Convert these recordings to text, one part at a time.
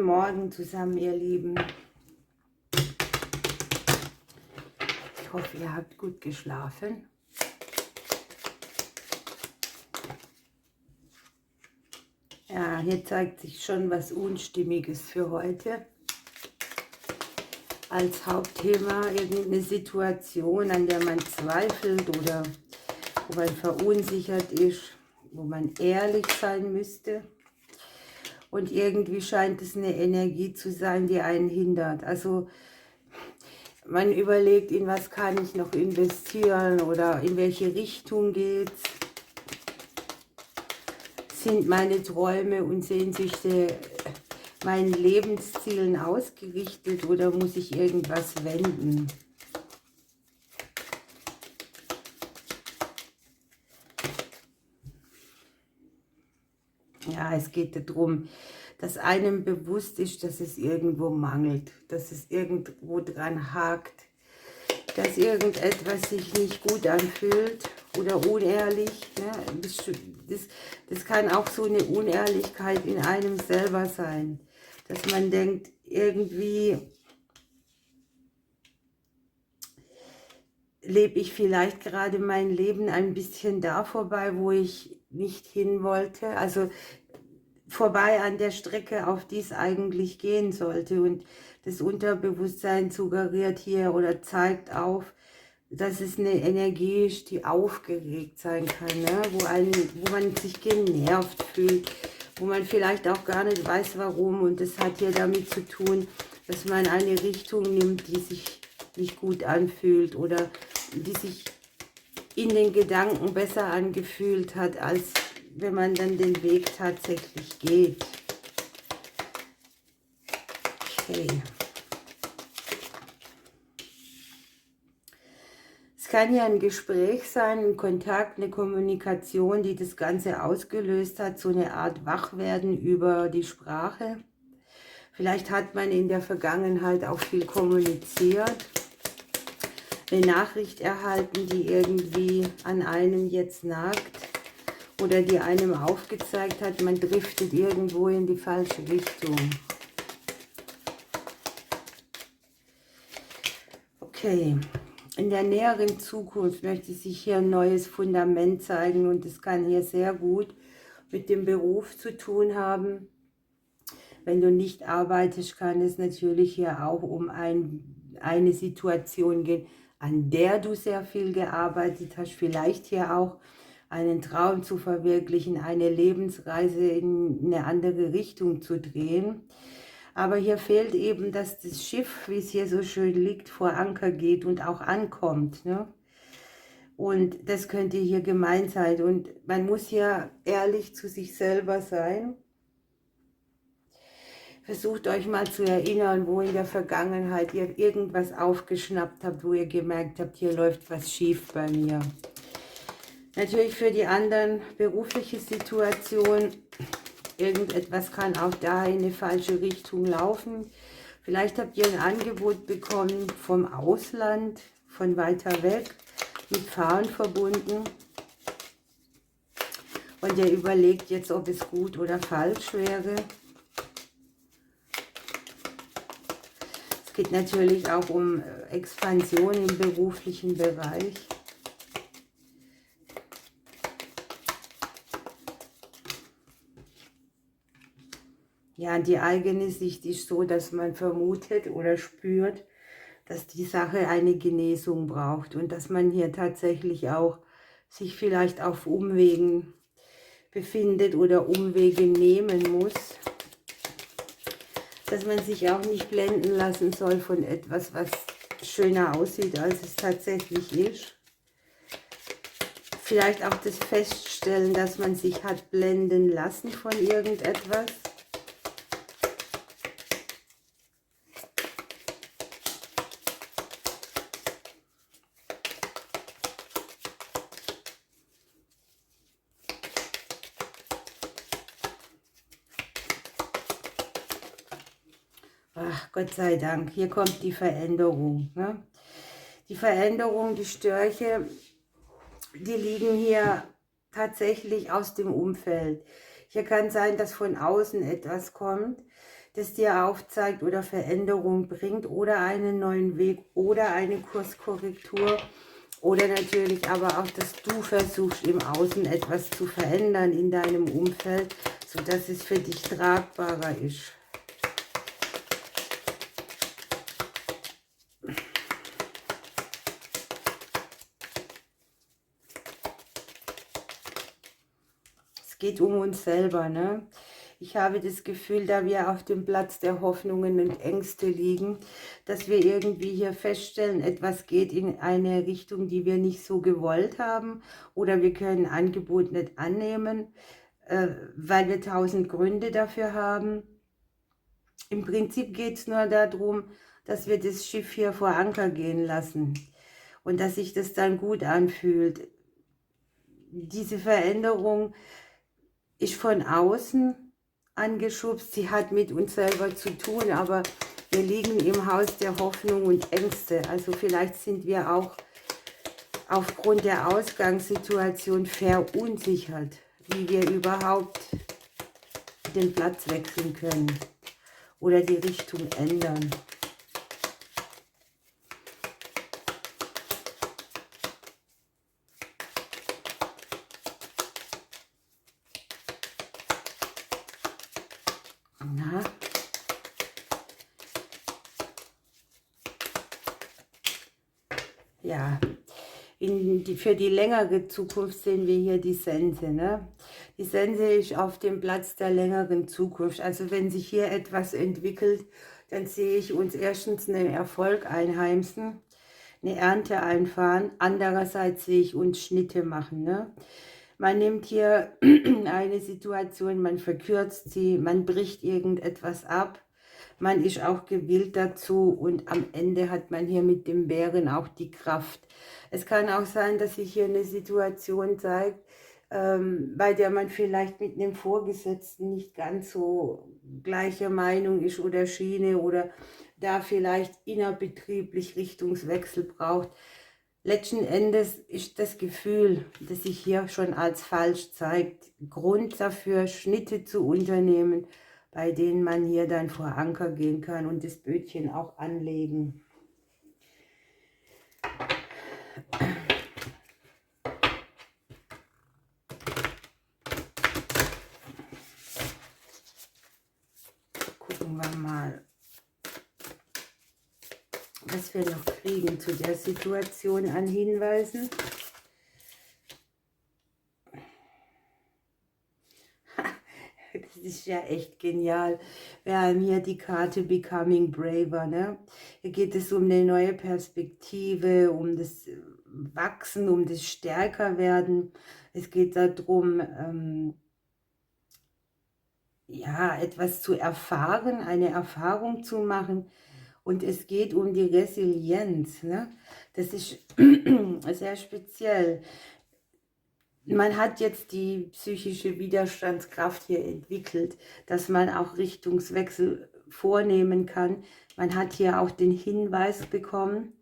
Guten Morgen zusammen, ihr Lieben. Ich hoffe, ihr habt gut geschlafen. Ja, hier zeigt sich schon was Unstimmiges für heute. Als Hauptthema irgendeine Situation, an der man zweifelt oder wo man verunsichert ist, wo man ehrlich sein müsste. Und irgendwie scheint es eine Energie zu sein, die einen hindert. Also man überlegt, in was kann ich noch investieren oder in welche Richtung geht's. Sind meine Träume und Sehnsüchte meinen Lebenszielen ausgerichtet oder muss ich irgendwas wenden? Ja, es geht darum, dass einem bewusst ist, dass es irgendwo mangelt, dass es irgendwo dran hakt, dass irgendetwas sich nicht gut anfühlt oder unehrlich. Ne? Das kann auch so eine Unehrlichkeit in einem selber sein, dass man denkt, irgendwie lebe ich vielleicht gerade mein Leben ein bisschen da vorbei, wo ich nicht hin wollte. Also vorbei an der Strecke, auf die es eigentlich gehen sollte. Und das Unterbewusstsein suggeriert hier oder zeigt auf, dass es eine Energie ist, die aufgeregt sein kann, ne? Wo man sich genervt fühlt, wo man vielleicht auch gar nicht weiß, warum. Und das hat hier damit zu tun, dass man eine Richtung nimmt, die sich nicht gut anfühlt oder die sich in den Gedanken besser angefühlt hat, als wenn man dann den Weg tatsächlich geht. Okay. Es kann ja ein Gespräch sein, ein Kontakt, eine Kommunikation, die das Ganze ausgelöst hat, so eine Art Wachwerden über die Sprache. Vielleicht hat man in der Vergangenheit auch viel kommuniziert, eine Nachricht erhalten, die irgendwie an einem jetzt nagt oder die einem aufgezeigt hat, man driftet irgendwo in die falsche Richtung. Okay, in der näheren Zukunft möchte sich hier ein neues Fundament zeigen und es kann hier sehr gut mit dem Beruf zu tun haben. Wenn du nicht arbeitest, kann es natürlich hier auch um eine Situation gehen, an der du sehr viel gearbeitet hast, vielleicht hier auch einen Traum zu verwirklichen, eine Lebensreise in eine andere Richtung zu drehen. Aber hier fehlt eben, dass das Schiff, wie es hier so schön liegt, vor Anker geht und auch ankommt, ne? Und das könnte hier gemeint sein. Und man muss hier ehrlich zu sich selber sein. Versucht euch mal zu erinnern, wo in der Vergangenheit ihr irgendwas aufgeschnappt habt, wo ihr gemerkt habt, hier läuft was schief bei mir. Natürlich für die anderen berufliche Situation, irgendetwas kann auch da in eine falsche Richtung laufen. Vielleicht habt ihr ein Angebot bekommen vom Ausland, von weiter weg, mit Fahren verbunden. Und ihr überlegt jetzt, ob es gut oder falsch wäre. Es geht natürlich auch um Expansion im beruflichen Bereich. Ja, die eigene Sicht ist so, dass man vermutet oder spürt, dass die Sache eine Genesung braucht und dass man hier tatsächlich auch sich vielleicht auf Umwegen befindet oder Umwege nehmen muss. Dass man sich auch nicht blenden lassen soll von etwas, was schöner aussieht, als es tatsächlich ist. Vielleicht auch das Feststellen, dass man sich hat blenden lassen von irgendetwas. Ach, Gott sei Dank, hier kommt die Veränderung. Ne? Die Veränderung, die Störche, die liegen hier tatsächlich aus dem Umfeld. Hier kann sein, dass von außen etwas kommt, das dir aufzeigt oder Veränderung bringt oder einen neuen Weg oder eine Kurskorrektur. Oder natürlich aber auch, dass du versuchst, im Außen etwas zu verändern in deinem Umfeld, sodass es für dich tragbarer ist. Es geht um uns selber, ne? Ich habe das Gefühl, da wir auf dem Platz der Hoffnungen und Ängste liegen, dass wir irgendwie hier feststellen, etwas geht in eine Richtung, die wir nicht so gewollt haben, oder wir können ein Angebot nicht annehmen, weil wir 1000 Gründe dafür haben. Im Prinzip geht es nur darum, dass wir das Schiff hier vor Anker gehen lassen und dass sich das dann gut anfühlt. Diese Veränderung ist von außen angeschubst, sie hat mit uns selber zu tun, aber wir liegen im Haus der Hoffnung und Ängste. Also vielleicht sind wir auch aufgrund der Ausgangssituation verunsichert, wie wir überhaupt den Platz wechseln können oder die Richtung ändern. Na? Ja, für die längere Zukunft sehen wir hier die Sense. Ne? Die Sense ist auf dem Platz der längeren Zukunft. Also wenn sich hier etwas entwickelt, dann sehe ich uns erstens einen Erfolg einheimsen, eine Ernte einfahren. Andererseits sehe ich uns Schnitte machen. Ne? Man nimmt hier eine Situation, man verkürzt sie, man bricht irgendetwas ab. Man ist auch gewillt dazu und am Ende hat man hier mit dem Bären auch die Kraft. Es kann auch sein, dass sich hier eine Situation zeigt, bei der man vielleicht mit einem Vorgesetzten nicht ganz so gleicher Meinung ist oder Schiene oder da vielleicht innerbetrieblich Richtungswechsel braucht. Letzten Endes ist das Gefühl, das sich hier schon als falsch zeigt, Grund dafür, Schnitte zu unternehmen, bei denen man hier dann vor Anker gehen kann und das Bötchen auch anlegen. Gucken wir mal, was wir noch kriegen zu der Situation an Hinweisen. Das ist ja echt genial. Wir haben hier die Karte Becoming Braver. Ne? Hier geht es um eine neue Perspektive, um das Wachsen, um das Stärkerwerden. Es geht darum, ja, etwas zu erfahren, eine Erfahrung zu machen. Und es geht um die Resilienz. Ne? Das ist sehr speziell. Man hat jetzt die psychische Widerstandskraft hier entwickelt, dass man auch Richtungswechsel vornehmen kann. Man hat hier auch den Hinweis bekommen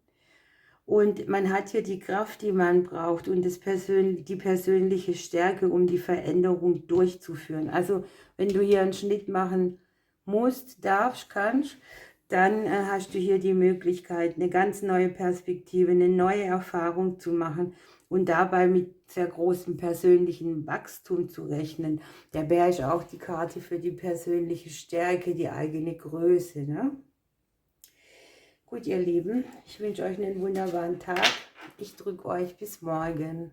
und man hat hier die Kraft, die man braucht und die persönliche Stärke, um die Veränderung durchzuführen. Also wenn du hier einen Schnitt machen musst, darfst, kannst, dann hast du hier die Möglichkeit, eine ganz neue Perspektive, eine neue Erfahrung zu machen und dabei mit sehr großem persönlichen Wachstum zu rechnen. Der Bär ist auch die Karte für die persönliche Stärke, die eigene Größe. Ne? Gut, ihr Lieben, ich wünsche euch einen wunderbaren Tag. Ich drücke euch bis morgen.